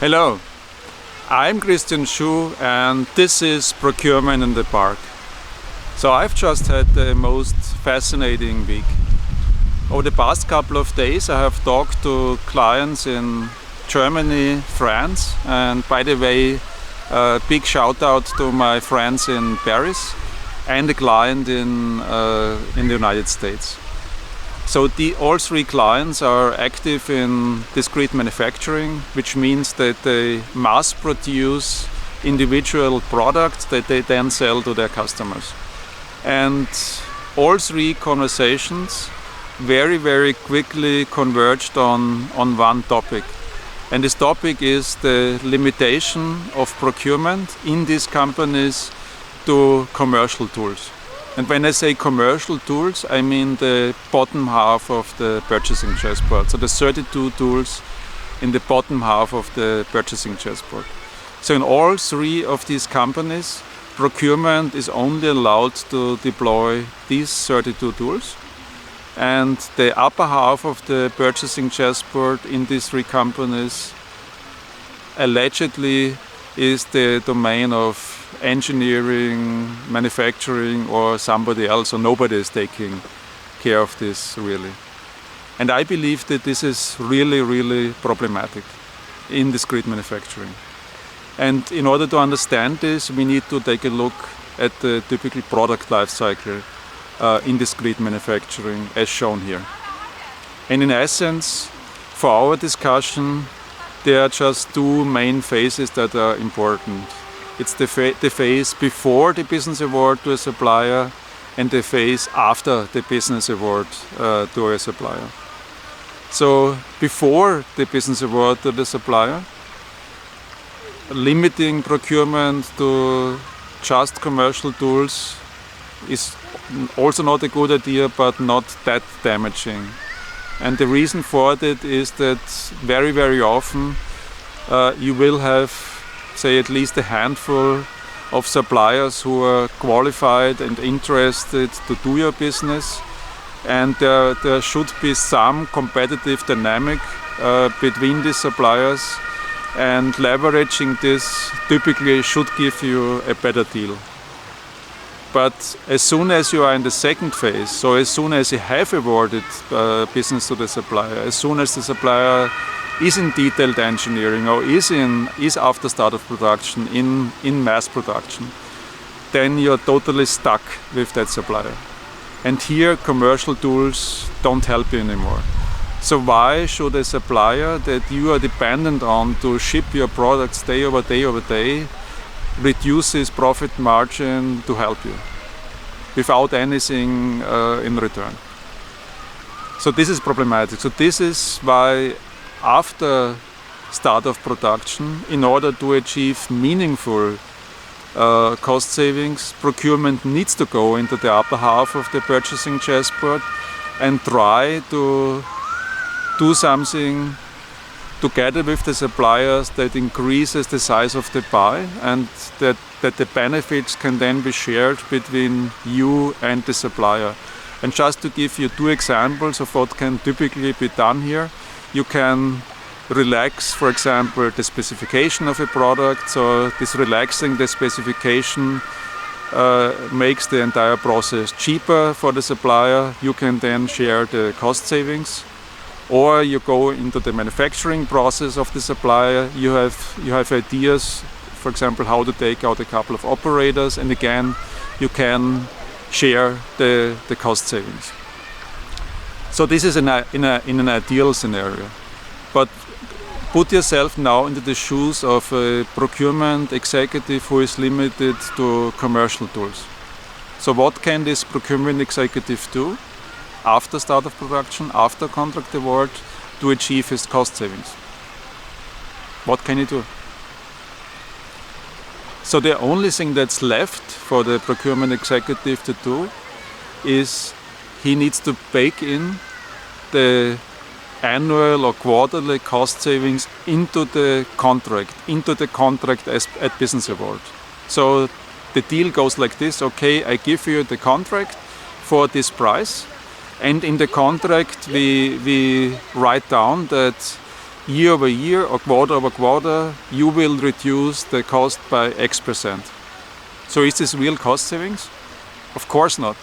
Hello, I'm Schuh and this is Procurement in the Park. So I've just had the most fascinating week. Over the past couple of days I have talked to clients in Germany, France, and by the way, a big shout out to my friends in Paris and a client in the United States. So all three clients are active in discrete manufacturing, which means that they mass produce individual products that they then sell to their customers. And all three conversations very quickly converged on one topic. And this topic is the limitation of procurement in these companies to commercial tools. And when I say commercial tools, I mean the bottom half of the purchasing chessboard. So the 32 tools in the bottom half of the purchasing chessboard. So in all three of these companies, procurement is only allowed to deploy these 32 tools. And the upper half of the purchasing chessboard in these three companies allegedly is the domain of engineering, manufacturing, or somebody else, or nobody is taking care of this really. And I believe that this is really problematic in discrete manufacturing. And in order to understand this, we need to take a look at the typical product life cycle in discrete manufacturing as shown here. And in essence, for our discussion, there are just two main phases that are important. It's the phase before the business award to a supplier and the phase after the business award to a supplier. So before the business award to the supplier, limiting procurement to just commercial tools is also not a good idea, but not that damaging. And the reason for that is that very often you will have, say, at least a handful of suppliers who are qualified and interested to do your business, and there should be some competitive dynamic between these suppliers, and leveraging this typically should give you a better deal. But as soon as you are in the second phase, so as soon as you have awarded business to the supplier, as soon as the supplier is in detailed engineering or is after start of production in mass production, then you're totally stuck with that supplier. And here commercial tools don't help you anymore. So why should a supplier that you are dependent on to ship your products day over day reduce his profit margin to help you without anything in return? So this is problematic. So this is why after start of production, in order to achieve meaningful cost savings, procurement needs to go into the upper half of the purchasing chessboard and try to do something together with the suppliers that increases the size of the pie, and that the benefits can then be shared between you and the supplier. And just to give you two examples of what can typically be done here, you can relax, for example, the specification of a product. So this relaxing the specification makes the entire process cheaper for the supplier. You can then share the cost savings. Or you go into the manufacturing process of the supplier. You have ideas, for example, how to take out a couple of operators, and again, you can share the cost savings. So this is in an ideal scenario. But put yourself now into the shoes of a procurement executive who is limited to commercial tools. So what can this procurement executive do after start of production, after contract award, to achieve his cost savings? What can he do? So the only thing that's left for the procurement executive to do is he needs to bake in the annual or quarterly cost savings into the contract at business award. So the deal goes like this: okay, I give you the contract for this price, and in the contract we write down that year over year or quarter over quarter, you will reduce the cost by X%. So is this real cost savings? Of course not.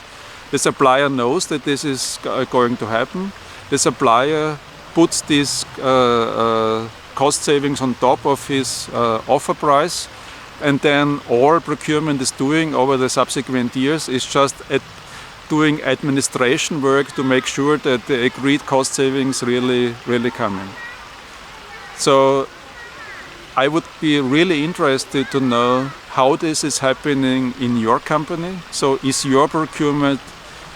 The supplier knows that this is going to happen. The supplier puts these cost savings on top of his offer price, and then all procurement is doing over the subsequent years is just doing administration work to make sure that the agreed cost savings really come in. So I would be really interested to know how this is happening in your company. So is your procurement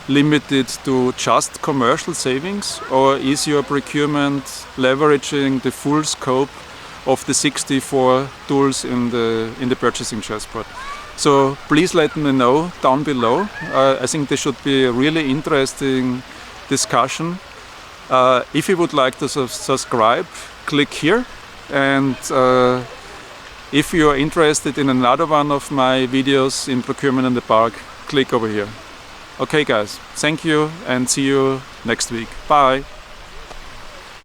limited to just commercial savings, or is your procurement leveraging the full scope of the 64 tools in the purchasing chessboard? So please let me know down below. I think this should be a really interesting discussion. If you would like to subscribe, click here, and if you are interested in another one of my videos in Procurement in the Park, click over here. Okay guys, thank you and see you next week. Bye!